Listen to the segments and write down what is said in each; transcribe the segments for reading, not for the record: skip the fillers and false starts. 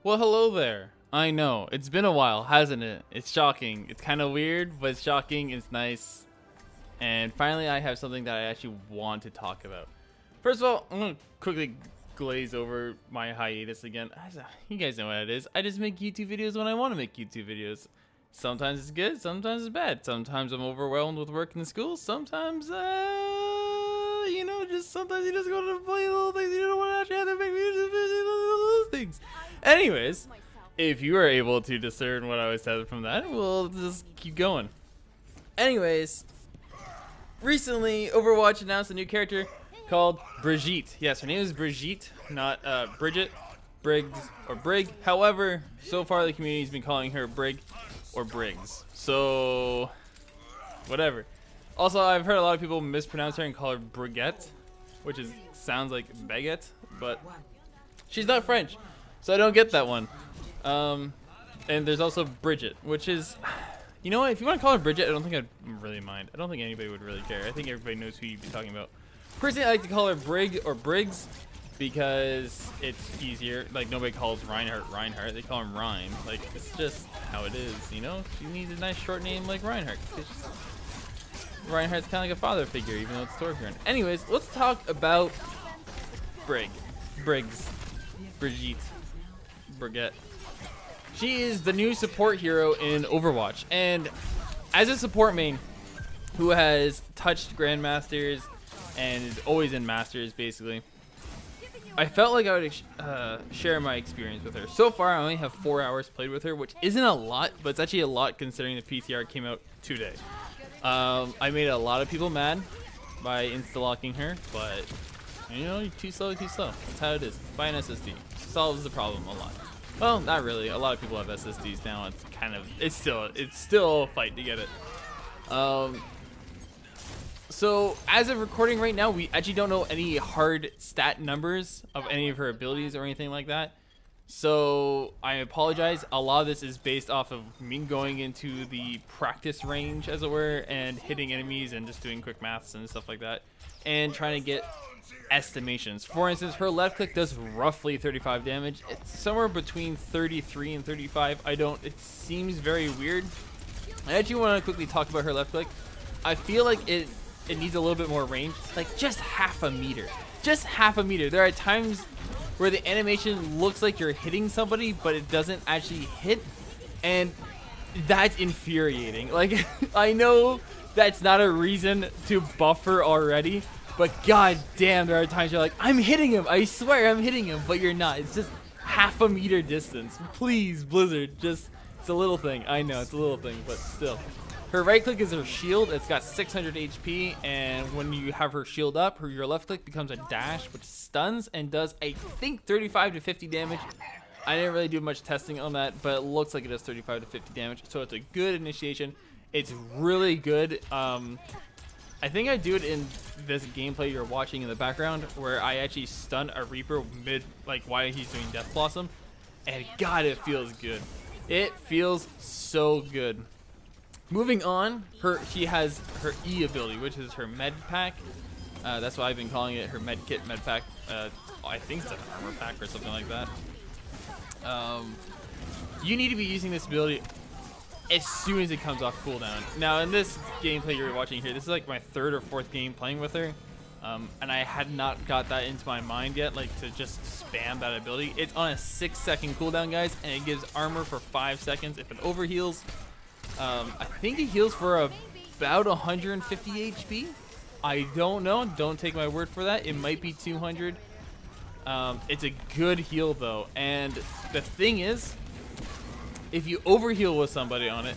Well, hello there. I know, it's been a while, hasn't it? It's shocking. It's kind of weird, but it's shocking. It's nice. And finally, I have something that I actually want to talk about. First of all, I'm going to quickly glaze over my hiatus again. You guys know what it is. I just make YouTube videos when I want to make YouTube videos. Sometimes it's good, sometimes it's bad. Sometimes I'm overwhelmed with work in school. Sometimes, sometimes you just go to play little things. You don't want to actually have to make little things. Anyways, if you are able to discern what I was said from that, we'll just keep going. Anyways, recently Overwatch announced a new character called Brigitte. Yes, her name is Brigitte, not Bridget, Briggs, or Brig. However, so far the community's been calling her Brig or Briggs. So, whatever. Also, I've heard a lot of people mispronounce her and call her Brigitte, which sounds like baguette, but she's not French, so I don't get that one. And there's also Brigitte, which is, you know what? If you want to call her Brigitte, I don't think I'd really mind. I don't think anybody would really care. I think everybody knows who you'd be talking about. Personally, I like to call her Brig or Briggs because it's easier. Like, nobody calls Reinhardt. They call him Ryan. Like, it's just how it is, you know? She needs a nice short name like Reinhardt. Reinhardt's kind of like a father figure, even though it's Torbjorn. Anyways, let's talk about Briggs, Brigitte, Brigitte. She is the new support hero in Overwatch, and as a support main who has touched Grandmasters and is always in Masters, basically, I felt like I would share my experience with her. So far, I only have 4 hours played with her, which isn't a lot, but it's actually a lot considering the PTR came out today. I made a lot of people mad by insta-locking her, but, you know, you're too slow, too slow. That's how it is. Buy an SSD. Solves the problem a lot. Well, not really. A lot of people have SSDs now. It's kind of, it's still a fight to get it. So as of recording right now, we actually don't know any hard stat numbers of any of her abilities or anything like that. So I apologize. A lot of this is based off of me going into the practice range, as it were, and hitting enemies and just doing quick maths and stuff like that, and trying to get estimations. For instance, her left click does roughly 35 damage. It's somewhere between 33 and 35. It seems very weird. I actually want to quickly talk about her left click. I feel like it needs a little bit more range, like just half a meter. Just half a meter. There are times where the animation looks like you're hitting somebody, but it doesn't actually hit, and that's infuriating. Like, I know that's not a reason to buffer already, but god damn, there are times you're like, I'm hitting him, I swear I'm hitting him, but you're not. It's just half a meter distance. Please, Blizzard, just, it's a little thing. I know, it's a little thing, but still. Her right click is her shield. It's got 600 HP, and when you have her shield up, your left click becomes a dash, which stuns and does, I think, 35 to 50 damage. I didn't really do much testing on that, but it looks like it does 35 to 50 damage, so it's a good initiation. It's really good. I think I do it in this gameplay you're watching in the background, where I actually stun a Reaper mid, like, while he's doing Death Blossom, and god, it feels good. It feels so good. Moving on, she has her E ability, which is her med pack. That's why I've been calling it her med kit, med pack. I think it's an armor pack or something like that. You need to be using this ability as soon as it comes off cooldown. Now, in this gameplay you're watching here, this is like my 3rd or 4th game playing with her. And I had not got that into my mind yet, like to just spam that ability. It's on a 6-second cooldown, guys, and it gives armor for 5 seconds. If it overheals, I think it heals for about 150 HP. I don't know. Don't take my word for that. It might be 200. It's a good heal, though. And the thing is, if you overheal with somebody on it,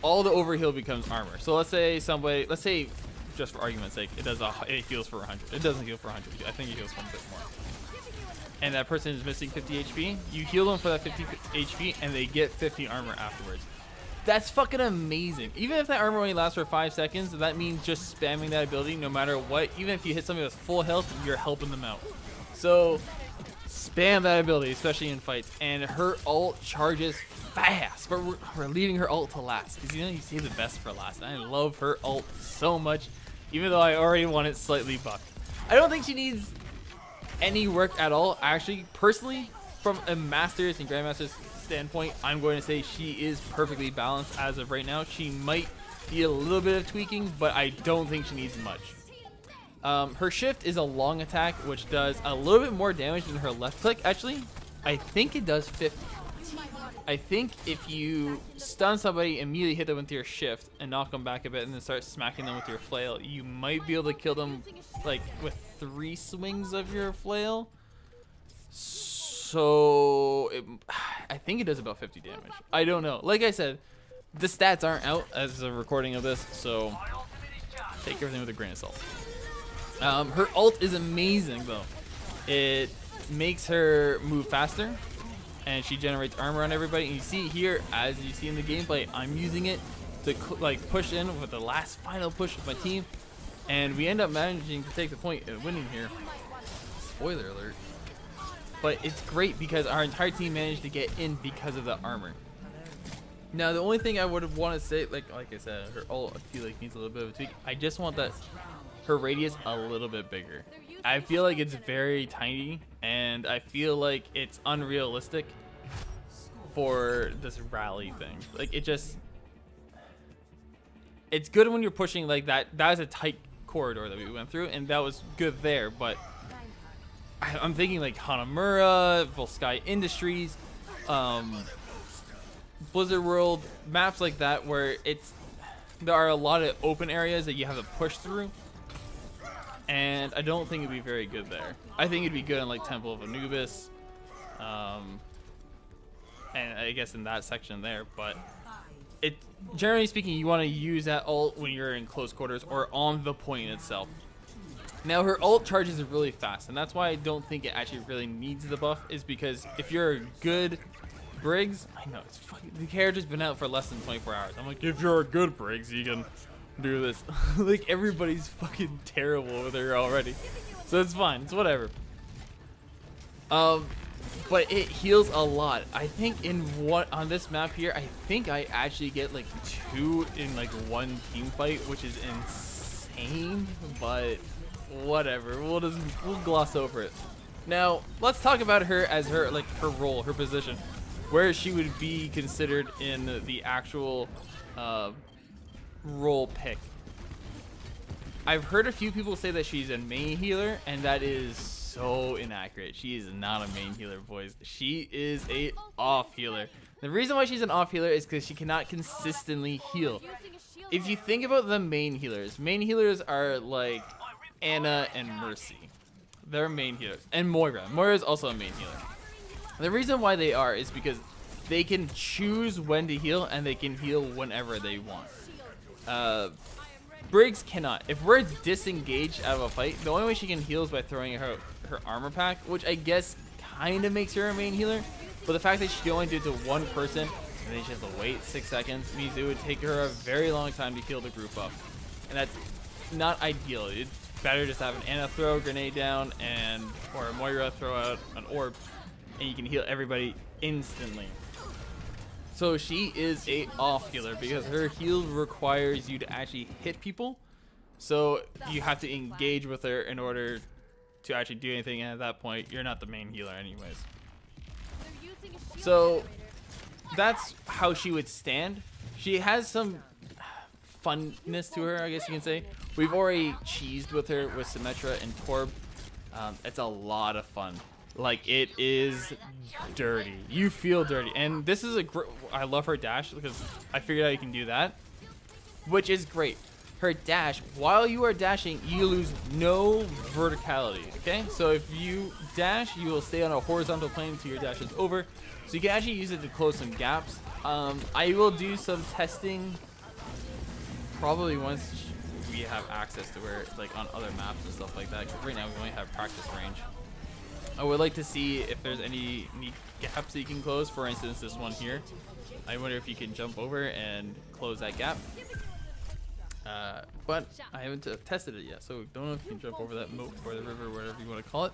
all the overheal becomes armor. So let's say just for argument's sake, it heals for 100. It doesn't heal for 100. I think it heals for a bit more. And that person is missing 50 HP. You heal them for that 50 HP, and they get 50 armor afterwards. That's fucking amazing. Even if that armor only lasts for 5 seconds, that means just spamming that ability no matter what. Even if you hit somebody with full health, you're helping them out. So spam that ability, especially in fights. And her ult charges fast, but we're leaving her ult to last, because you know you save the best for last. And I love her ult so much, even though I already want it slightly buffed. I don't think she needs any work at all. Actually, personally, from a Masters and Grandmasters standpoint, I'm going to say she is perfectly balanced as of right now. She might need a little bit of tweaking, but I don't think she needs much. Her shift is a long attack, which does a little bit more damage than her left click. Actually, I think it does 50. I think if you stun somebody, immediately hit them with your shift and knock them back a bit and then start smacking them with your flail, you might be able to kill them like with 3 swings of your flail. So I think it does about 50 damage. I don't know. Like I said, the stats aren't out as a recording of this, so take everything with a grain of salt. Her ult is amazing though. It makes her move faster, and she generates armor on everybody. And you see here, as you see in the gameplay, I'm using it to like push in with the last final push of my team, and we end up managing to take the point and winning here. Spoiler alert. But it's great because our entire team managed to get in because of the armor. Now the only thing I would want to say, like I said, her ult I feel like needs a little bit of a tweak. I just want that her radius a little bit bigger. I feel like it's very tiny, and I feel like it's unrealistic for this rally thing. Like it's good when you're pushing like that. That was a tight corridor that we went through, and that was good there. But I'm thinking like Hanamura, Volsky Industries, Blizzard World, maps like that where there are a lot of open areas that you have to push through. And I don't think it'd be very good there. I think it'd be good in like Temple of Anubis, and I guess in that section there. But generally speaking, you want to use that ult when you're in close quarters or on the point itself. Now her ult charges really fast, and that's why I don't think it actually really needs the buff. Is because if you're a good Briggs, I know it's fucking, the character's been out for less than 24 hours. I'm like, if you're a good Briggs, you can do this. Like everybody's fucking terrible with her already, so it's fine, it's whatever. But it heals a lot. I think on this map here, I think I actually get like 2 in like 1 team fight, which is insane, but whatever, we'll gloss over it. Now let's talk about her as her role, her position, where she would be considered in the actual role pick. I've heard a few people say that she's a main healer, and that is so inaccurate. She is not a main healer, boys. She is a off healer. The reason why she's an off healer is because she cannot consistently heal. If you think about the main healers are like Anna and Mercy. They're main healers. And Moira. Moira is also a main healer. The reason why they are is because they can choose when to heal, and they can heal whenever they want. Briggs cannot. If we're disengaged out of a fight, the only way she can heal is by throwing her armor pack, which I guess kind of makes her a main healer. But the fact that she can only do it to one person, and then she has to wait 6 seconds, means it would take her a very long time to heal the group up. And that's not ideal. It's better just have an Anna throw a grenade down, or a Moira throw out an orb, and you can heal everybody instantly. So she is a off healer because her heal requires you to actually hit people. So you have to engage with her in order to actually do anything, and at that point you're not the main healer anyways. So that's how she would stand. She has some funness to her, I guess you can say. We've already cheesed with her with Symmetra and Torb. It's a lot of fun. Like, it is dirty. You feel dirty. And this is I love her dash because I figured out you can do that, which is great. Her dash, while you are dashing, you lose no verticality, okay? So if you dash, you will stay on a horizontal plane until your dash is over. So you can actually use it to close some gaps. I will do some testing probably once we have access to her, like on other maps and stuff like that. 'Cause right now we only have practice range. I would like to see if there's any gaps that you can close. For instance, this one here. I wonder if you can jump over and close that gap. But I haven't tested it yet, so don't know if you can jump over that moat or the river, whatever you want to call it.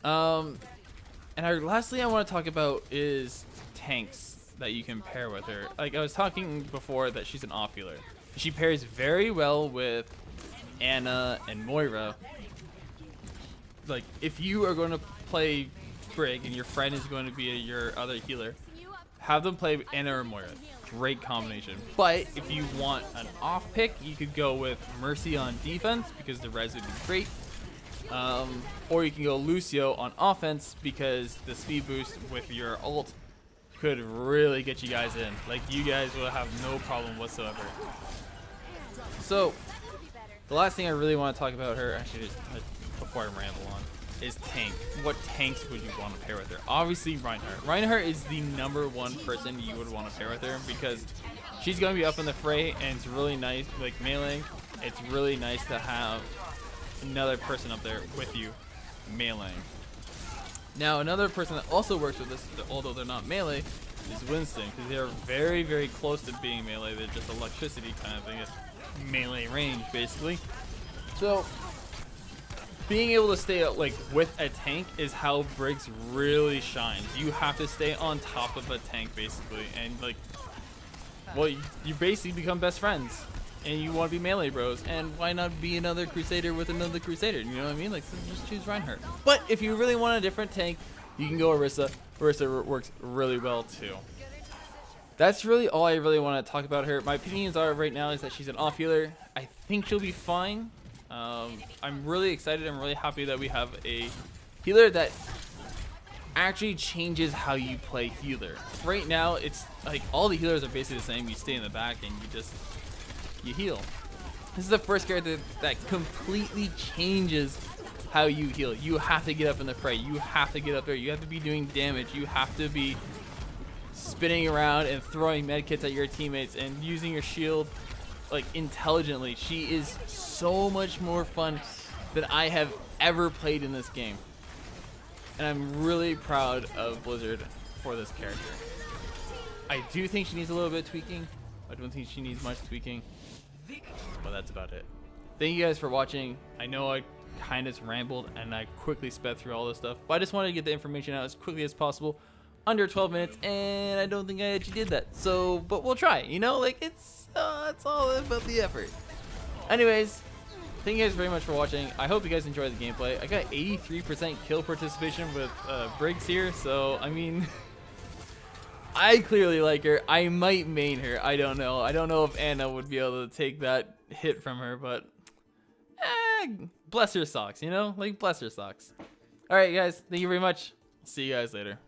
And lastly, I want to talk about is tanks that you can pair with her. Like I was talking before, that she's an off healer. She pairs very well with Anna and Moira. Like, if you are going to play Brig and your friend is going to be your other healer, have them play Anna or Moira. Great combination. But if you want an off pick, you could go with Mercy on defense because the res would be great. Or you can go Lucio on offense because the speed boost with your ult could really get you guys in. Like, you guys will have no problem whatsoever. So the last thing I really want to talk about her, actually, just before I ramble on, is tank. What tanks would you want to pair with her? Obviously Reinhardt. Reinhardt is the #1 person you would want to pair with her because she's going to be up in the fray, and it's really nice, like melee. It's really nice to have another person up there with you meleeing. Now another person that also works with this, although they're not melee, is Winston, because they're very, very close to being melee. They're just electricity kind of thing. It's melee range basically. So being able to stay like with a tank is how Briggs really shines. You have to stay on top of a tank basically, and like, well, you basically become best friends, and you want to be melee bros. And why not be another Crusader with another Crusader? You know what I mean? Like, so just choose Reinhardt. But if you really want a different tank, you can go Orisa. Orisa works really well too. That's really all I really want to talk about her. My opinions are right now is that she's an off healer. I think she'll be fine. I'm really excited. I'm really happy that we have a healer that actually changes how you play healer. Right now, it's like all the healers are basically the same. You stay in the back and you heal. This is the first character that completely changes how you heal. You have to get up in the fray. You have to get up there. You have to be doing damage. You have to be spinning around and throwing medkits at your teammates and using your shield like intelligently. She is so much more fun than I have ever played in this game, and I'm really proud of Blizzard for this character. I do think she needs a little bit of tweaking. I don't think she needs much tweaking, but that's about it. Thank you guys for watching. I know I kind of rambled and I quickly sped through all this stuff, but I just wanted to get the information out as quickly as possible, under 12 minutes, and I don't think I actually did that. So, but we'll try, you know, like it's all about the effort. Anyways, thank you guys very much for watching. I hope you guys enjoyed the gameplay. I got 83% kill participation with Briggs here, so I mean, I clearly like her. I might main her. I don't know. I don't know if Anna would be able to take that hit from her, but bless her socks, you know? Like, bless her socks. Alright guys, thank you very much. See you guys later.